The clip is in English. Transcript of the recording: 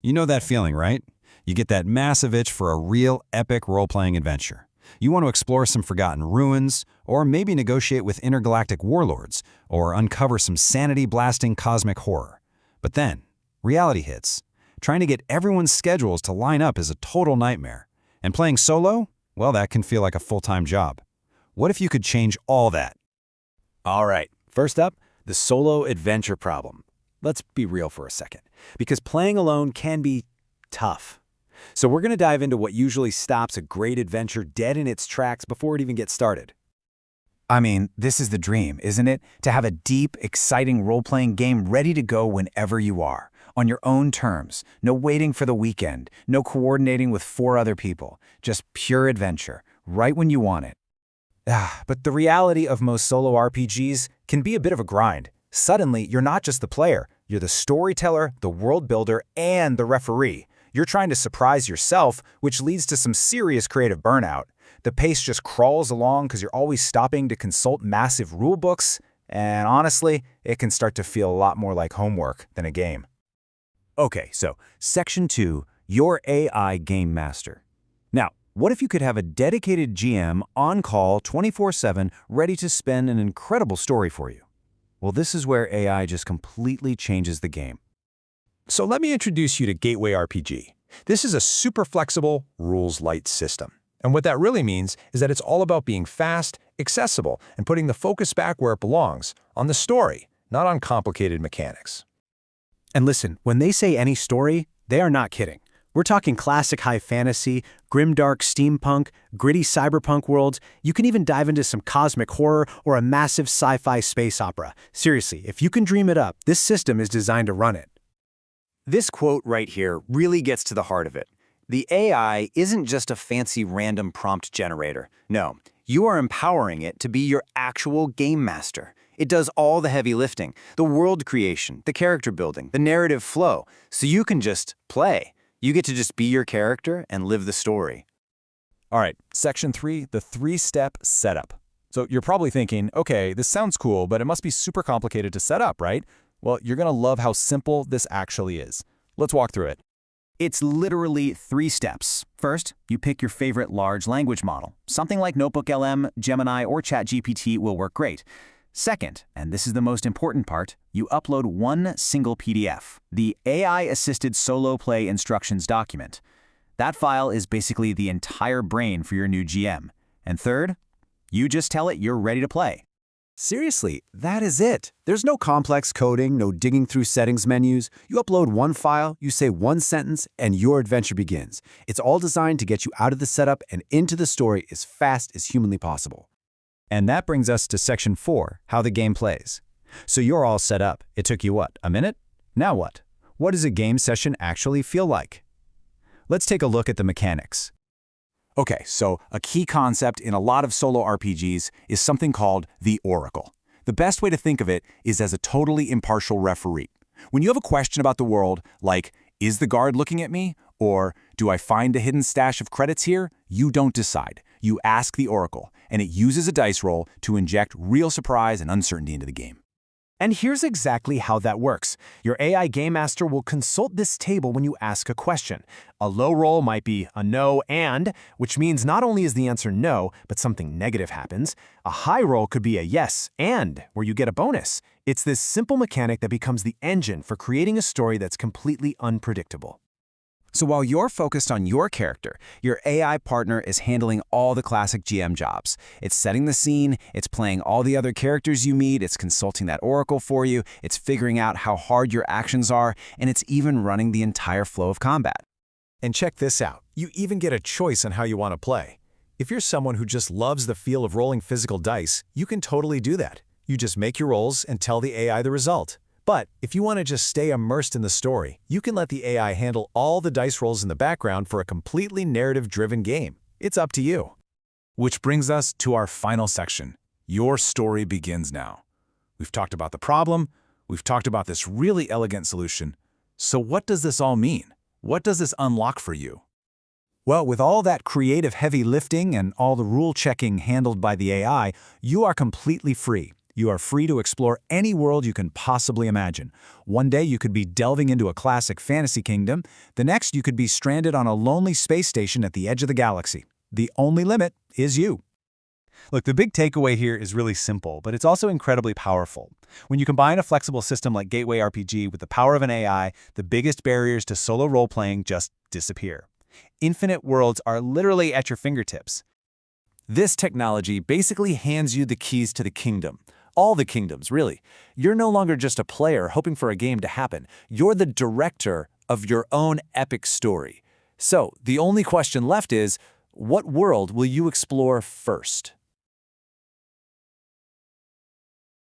You know that feeling, right? You get that massive itch for a real epic role-playing adventure. You want to explore some forgotten ruins, or maybe negotiate with intergalactic warlords, or uncover some sanity-blasting cosmic horror. But then, reality hits. Trying to get everyone's schedules to line up is a total nightmare. And playing solo? Well, that can feel like a full-time job. What if you could change all that? All right, first up, the solo adventure problem. Let's be real for a second, because playing alone can be tough. So we're going to dive into what usually stops a great adventure dead in its tracks before it even gets started. I mean, this is the dream, isn't it? To have a deep, exciting role-playing game ready to go whenever you are, on your own terms. No waiting for the weekend, no coordinating with 4 other people. Just pure adventure, right when you want it. But the reality of most solo RPGs can be a bit of a grind. Suddenly, you're not just the player, you're the storyteller, the world builder, and the referee. You're trying to surprise yourself, which leads to some serious creative burnout. The pace just crawls along because you're always stopping to consult massive rulebooks, and honestly, it can start to feel a lot more like homework than a game. Okay, so Section 2, your AI Game Master. Now, what if you could have a dedicated GM on call 24/7 ready to spin an incredible story for you? Well, this is where AI just completely changes the game. So let me introduce you to Gateway RPG. This is a super flexible, rules-light system. And what that really means is that it's all about being fast, accessible, and putting the focus back where it belongs, on the story, not on complicated mechanics. And listen, when they say any story, they are not kidding. We're talking classic high fantasy, grimdark steampunk, gritty cyberpunk worlds. You can even dive into some cosmic horror or a massive sci-fi space opera. Seriously, if you can dream it up, this system is designed to run it. This quote right here really gets to the heart of it. The AI isn't just a fancy random prompt generator. No, you are empowering it to be your actual game master. It does all the heavy lifting, the world creation, the character building, the narrative flow, so you can just play. You get to just be your character and live the story. All right, Section 3, the 3-step setup. So you're probably thinking, okay, this sounds cool, but it must be super complicated to set up, right? Well, you're going to love how simple this actually is. Let's walk through it. It's literally 3 steps. First, you pick your favorite large language model. Something like NotebookLM, Gemini, or ChatGPT will work great. Second, and this is the most important part, you upload one single PDF, the AI-assisted solo play instructions document. That file is basically the entire brain for your new GM. And third, you just tell it you're ready to play. Seriously, that is it. There's no complex coding, no digging through settings menus. You upload one file, you say one sentence, and your adventure begins. It's all designed to get you out of the setup and into the story as fast as humanly possible. And that brings us to Section 4, how the game plays. So you're all set up. It took you what, a minute? Now what? What does a game session actually feel like? Let's take a look at the mechanics. Okay, so a key concept in a lot of solo RPGs is something called the Oracle. The best way to think of it is as a totally impartial referee. When you have a question about the world, like, is the guard looking at me? Or, do I find a hidden stash of credits here? You don't decide. You ask the Oracle, and it uses a dice roll to inject real surprise and uncertainty into the game. And here's exactly how that works. Your AI Game Master will consult this table when you ask a question. A low roll might be a no and, which means not only is the answer no, but something negative happens. A high roll could be a yes and, where you get a bonus. It's this simple mechanic that becomes the engine for creating a story that's completely unpredictable. So while you're focused on your character, your AI partner is handling all the classic GM jobs. It's setting the scene, it's playing all the other characters you meet, it's consulting that oracle for you, it's figuring out how hard your actions are, and it's even running the entire flow of combat. And check this out. You even get a choice on how you want to play. If you're someone who just loves the feel of rolling physical dice, you can totally do that. You just make your rolls and tell the AI the result. But if you want to just stay immersed in the story, you can let the AI handle all the dice rolls in the background for a completely narrative-driven game. It's up to you. Which brings us to our final section. Your story begins now. We've talked about the problem. We've talked about this really elegant solution. So what does this all mean? What does this unlock for you? Well, with all that creative heavy lifting and all the rule checking handled by the AI, you are completely free. You are free to explore any world you can possibly imagine. One day you could be delving into a classic fantasy kingdom. The next you could be stranded on a lonely space station at the edge of the galaxy. The only limit is you. Look, the big takeaway here is really simple, but it's also incredibly powerful. When you combine a flexible system like Gateway RPG with the power of an AI, the biggest barriers to solo role-playing just disappear. Infinite worlds are literally at your fingertips. This technology basically hands you the keys to the kingdom. All the kingdoms, really. You're no longer just a player hoping for a game to happen. You're the director of your own epic story. So, the only question left is, what world will you explore first?